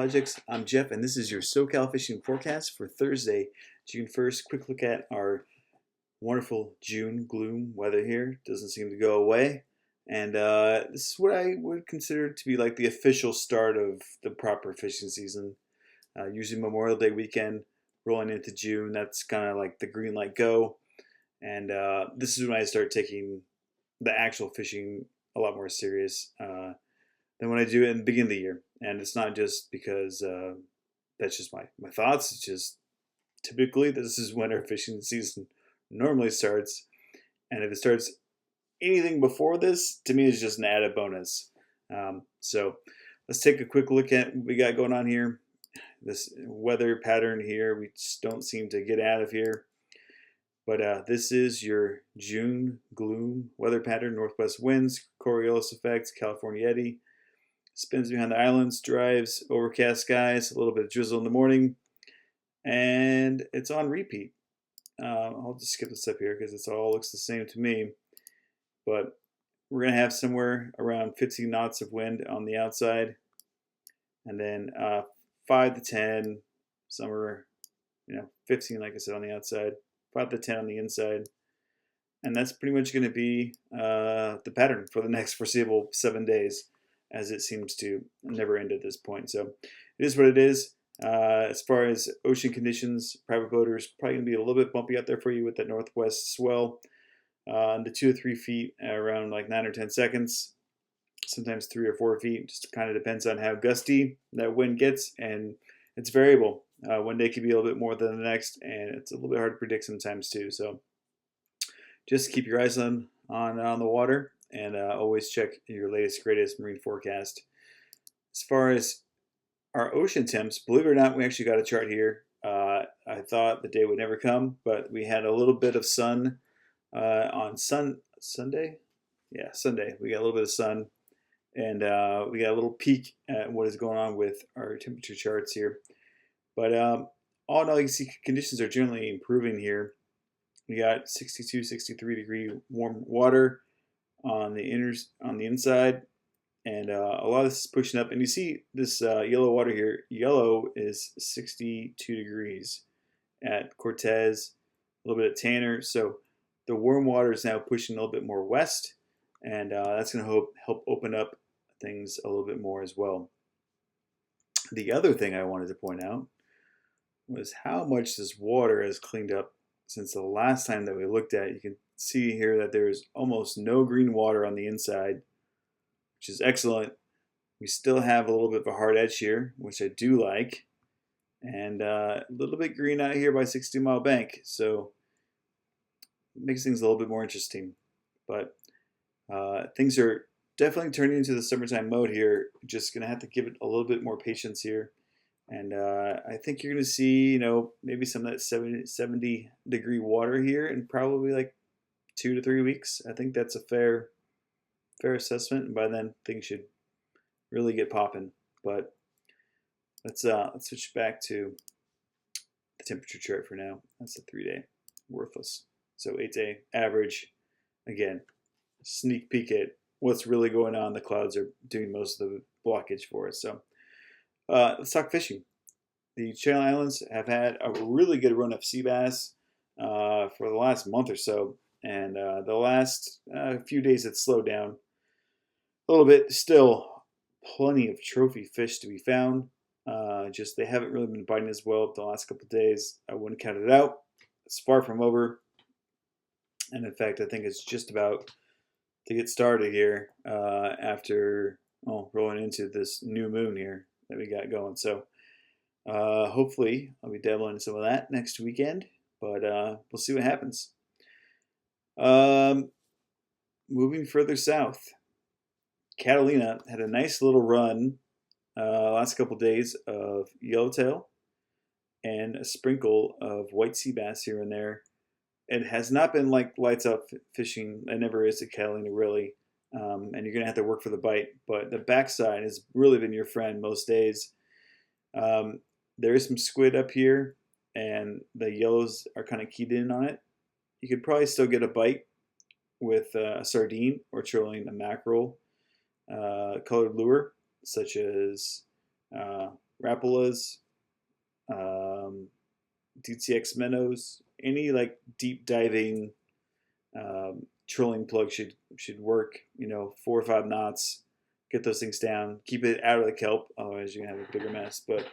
Projects. I'm Jeff, and this is your SoCal fishing forecast for Thursday, June 1st. Quick look at our wonderful June gloom weather here. Doesn't seem to go away. And this is what I would consider to be like the official start of the proper fishing season. Usually Memorial Day weekend, rolling into June, that's kind of like the green light go. And this is when I start taking the actual fishing a lot more serious than when I do it in the beginning of the year. And it's not just because that's just my thoughts. It's just typically this is when our fishing season normally starts. And if it starts anything before this, to me, is just an added bonus. So let's take a quick look at what we got going on here. This weather pattern here, we just don't seem to get out of here. But this is your June gloom weather pattern. Northwest winds, Coriolis effect, California eddy. Spins behind the islands, drives overcast skies, a little bit of drizzle in the morning, and it's on repeat. I'll just skip this up here because it all looks the same to me. But we're going to have somewhere around 15 knots of wind on the outside, and then 5 to 10, somewhere, 15, like I said, on the outside, 5 to 10 on the inside. And that's pretty much going to be the pattern for the next foreseeable 7 days, as it seems to never end at this point. So it is what it is. As far as ocean conditions, private boaters, probably going to be a little bit bumpy out there for you with that northwest swell. The 2 or 3 feet around like 9 or 10 seconds, sometimes 3 or 4 feet. Just kind of depends on how gusty that wind gets, and it's variable. One day could be a little bit more than the next, and it's a little bit hard to predict sometimes too. So just keep your eyes on the water, and always check your latest, greatest marine forecast. As far as our ocean temps, believe it or not, we actually got a chart here. I thought the day would never come, but we had a little bit of sun on Sunday. Yeah, Sunday. We got a little bit of sun, and we got a little peek at what is going on with our temperature charts here. But all in all, you can see conditions are generally improving here. We got 62, 63 degree warm water on the inside, and a lot of this is pushing up. And you see this yellow water here. Yellow is 62 degrees at Cortez, a little bit at Tanner. So the warm water is now pushing a little bit more west, and that's going to help open up things a little bit more as well. The other thing I wanted to point out was how much this water has cleaned up since the last time that we looked at it. You can see here that there's almost no green water on the inside, which is excellent. We still have a little bit of a hard edge here, which I do like, and a little bit green out here by 60 Mile Bank, so it makes things a little bit more interesting. But things are definitely turning into the summertime mode here. Just gonna have to give it a little bit more patience here. And I think you're going to see, maybe some of that 70 degree water here in probably like 2 to 3 weeks. I think that's a fair assessment. And by then, things should really get popping. But let's switch back to the temperature chart for now. That's a 3-day. Worthless. So 8-day average. Again, sneak peek at what's really going on. The clouds are doing most of the blockage for us. So let's talk fishing. The Channel Islands have had a really good run of sea bass for the last month or so, and the last few days it's slowed down a little bit. Still plenty of trophy fish to be found. Just they haven't really been biting as well the last couple of days. I wouldn't count it out. It's far from over, and in fact, I think it's just about to get started here after rolling into this new moon here that we got going. So hopefully I'll be dabbling in some of that next weekend, but we'll see what happens. Moving further south, Catalina had a nice little run last couple days of yellowtail and a sprinkle of white sea bass here and there. It has not been like lights out fishing. It never is at Catalina, really. And you're going to have to work for the bite. But the backside has really been your friend most days. There is some squid up here, and the yellows are kind of keyed in on it. You could probably still get a bite with a sardine or trolling a mackerel colored lure, such as Rapalas, DTX minnows, any like deep diving trolling plug should work. 4 or 5 knots. Get those things down. Keep it out of the kelp, otherwise you're gonna have a bigger mess. But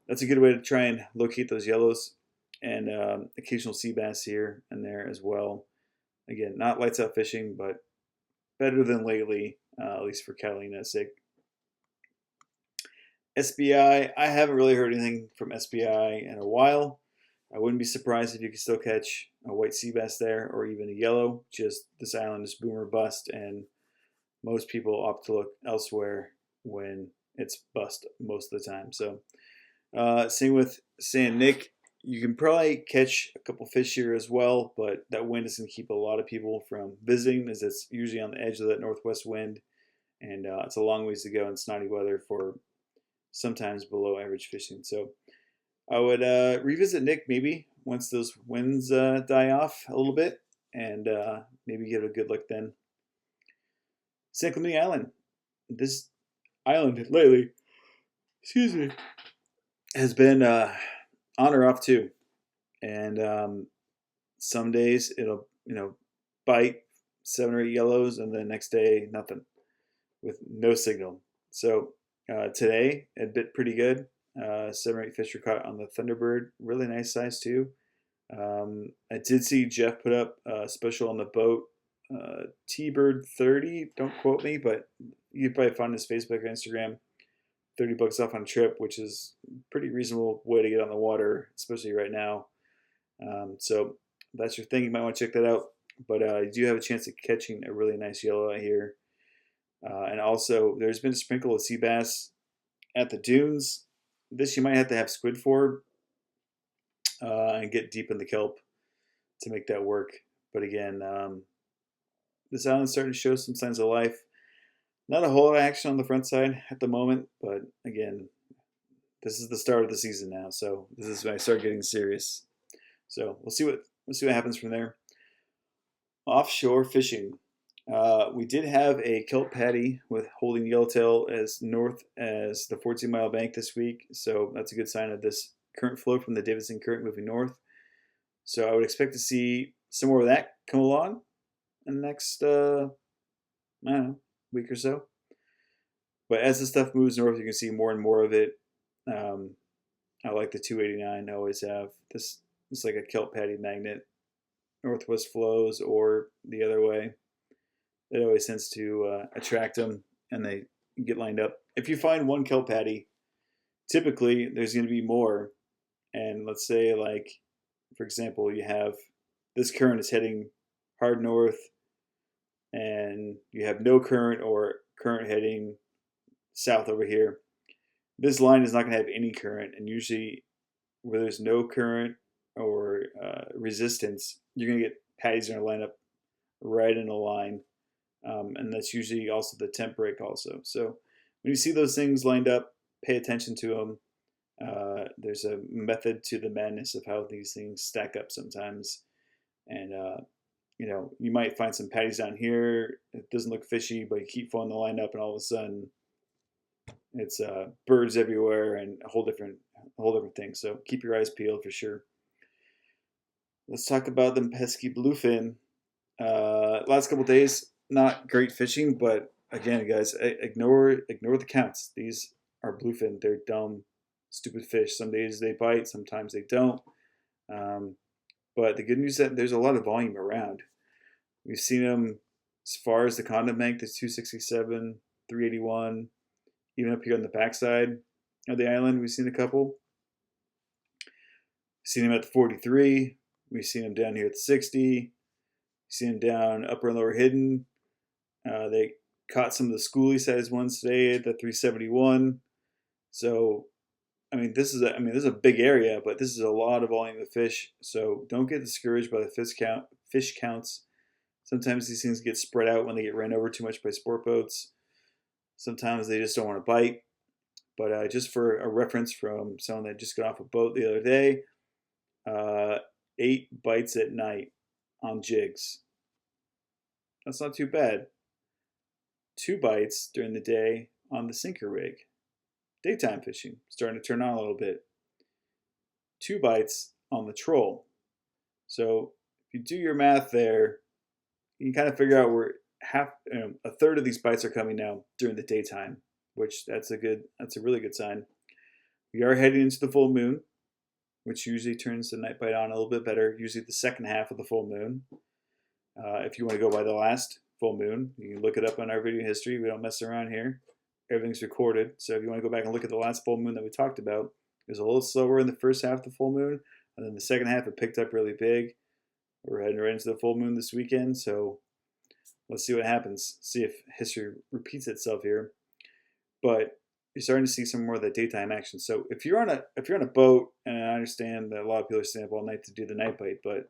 that's a good way to try and locate those yellows, and occasional sea bass here and there as well. Again, not lights out fishing, but better than lately, at least for Catalina's sake. SBI, I haven't really heard anything from SBI in a while. I wouldn't be surprised if you could still catch a white sea bass there, or even a yellow. Just this island is boom or bust, and most people opt to look elsewhere when it's bust most of the time. So same with San Nick. You can probably catch a couple fish here as well, but that wind is going to keep a lot of people from visiting, as it's usually on the edge of that northwest wind, and it's a long ways to go in snotty weather for sometimes below average fishing. So I would revisit Nick maybe once those winds die off a little bit, and maybe give it a good look then. San Clemente Island. This island lately, excuse me, has been on or off too, and some days it'll bite 7 or 8 yellows, and the next day nothing, with no signal. So today it bit pretty good. 7 or 8 fish were caught on the Thunderbird, really nice size too. I did see Jeff put up a special on the boat, T-Bird 30. Don't quote me, but you can probably find his Facebook or Instagram. $30 off on a trip, which is a pretty reasonable way to get on the water, especially right now. So if that's your thing, you might want to check that out. But you do have a chance of catching a really nice yellow out here. And also, there's been a sprinkle of sea bass at the dunes. This you might have to have squid for, and get deep in the kelp to make that work. But again, this island's starting to show some signs of life. Not a whole lot of action on the front side at the moment, but again, this is the start of the season now, so this is when I start getting serious. So we'll see what happens from there. Offshore fishing. We did have a kelp patty with holding yellowtail as north as the 14-mile bank this week, so that's a good sign of this current flow from the Davidson Current moving north. So I would expect to see some more of that come along in the next, I don't know, week or so. But as the stuff moves north, you can see more and more of it. I like the 289. I always have this. It's like a kelp patty magnet. Northwest flows or the other way. It always tends to attract them, and they get lined up. If you find one kelp patty, typically there's going to be more. And let's say, like, for example, you have this current is heading hard north, and you have no current or current heading south over here. This line is not going to have any current, and usually where there's no current or resistance, you're going to get patties that are lined up right in a line, and that's usually also the temp break also. So when you see those things lined up, pay attention to them. There's a method to the madness of how these things stack up sometimes, and you might find some patties down here. It doesn't look fishy, but you keep following the line up, and all of a sudden it's birds everywhere and a whole different thing. So keep your eyes peeled for sure. Let's talk about them pesky bluefin. Last couple days, not great fishing, but again, guys, ignore the counts. These are bluefin. They're dumb, stupid fish. Some days they bite, sometimes they don't. But the good news is that there's a lot of volume around. We've seen them as far as the Condom Bank. There's 267, 381, even up here on the backside of the island. We've seen a couple. We've seen them at the 43. We've seen them down here at the 60. We've seen them down upper and lower hidden. They caught some of the schoolie sized ones today at the 371. So, this is a big area, but this is a lot of volume of fish. So don't get discouraged by the fish counts. Sometimes these things get spread out when they get ran over too much by sport boats. Sometimes they just don't want to bite. But just for a reference from someone that just got off a boat the other day, 8 bites at night on jigs. That's not too bad. 2 bites during the day on the sinker rig. daytime fishing, starting to turn on a little bit. 2 bites on the troll. So if you do your math there, you can kind of figure out where a third of these bites are coming now during the daytime, which that's a really good sign. We are heading into the full moon, which usually turns the night bite on a little bit better, usually the second half of the full moon. If you want to go by the last full moon, you can look it up on our video history. We don't mess around here. Everything's recorded. So if you want to go back and look at the last full moon that we talked about, it was a little slower in the first half of the full moon, and then the second half it picked up really big. We're heading right into the full moon this weekend, so let's see what happens. See if history repeats itself here. But you're starting to see some more of the daytime action. So if you're on a boat, and I understand that a lot of people are staying up all night to do the night bite, but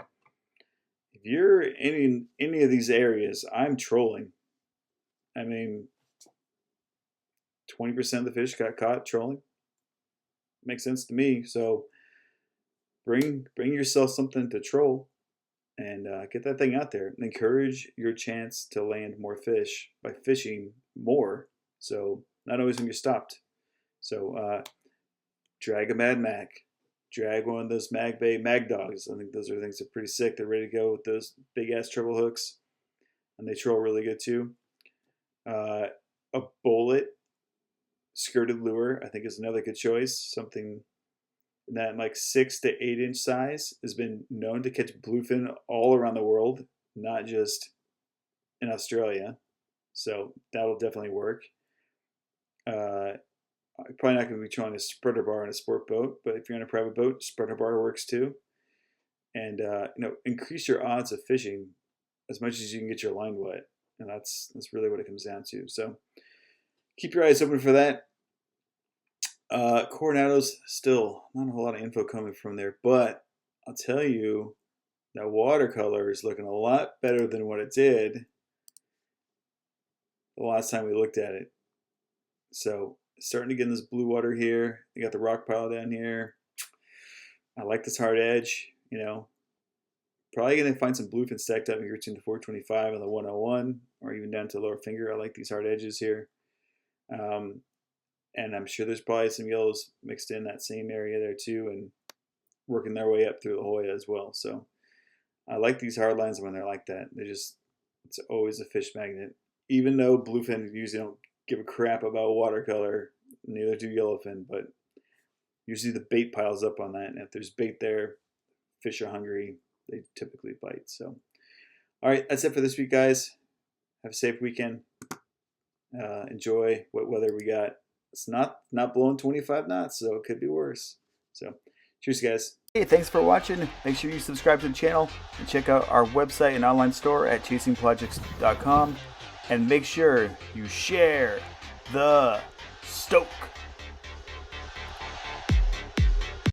if you're in any of these areas, I'm trolling. I mean, 20% of the fish got caught trolling. Makes sense to me. So bring yourself something to troll and get that thing out there and encourage your chance to land more fish by fishing more. So not always when you're stopped. So drag a Mad Mac, drag one of those Mag Bay Mag Dogs. I think those are things that are pretty sick. They're ready to go with those big ass treble hooks, and they troll really good too. A bullet skirted lure I think is another good choice. Something in that like 6 to 8 inch size has been known to catch bluefin all around the world, not just in Australia. So that'll definitely work. Probably not going to be trying a spreader bar in a sport boat, but if you're on a private boat, spreader bar works too. And increase your odds of fishing as much as you can get your line wet, and that's really what it comes down to. So keep your eyes open for that. Coronado's still not a whole lot of info coming from there, but I'll tell you that watercolor is looking a lot better than what it did the last time we looked at it. So starting to get in this blue water here. You got the rock pile down here. I like this hard edge, Probably going to find some bluefin stacked up here between the 425 and the 101, or even down to the lower finger. I like these hard edges here. And I'm sure there's probably some yellows mixed in that same area there too, and working their way up through the Hoya as well. So I like these hard lines when they're like that. It's always a fish magnet. Even though bluefin usually don't give a crap about watercolor, neither do yellowfin, but usually the bait piles up on that, and if there's bait there, fish are hungry, they typically bite. So all right, that's it for this week, guys. Have a safe weekend. Enjoy what weather we got. It's not blowing 25 knots, so it could be worse. So cheers, guys. Hey, thanks for watching. Make sure you subscribe to the channel and check out our website and online store at chasingprojects.com. And make sure you share the stoke.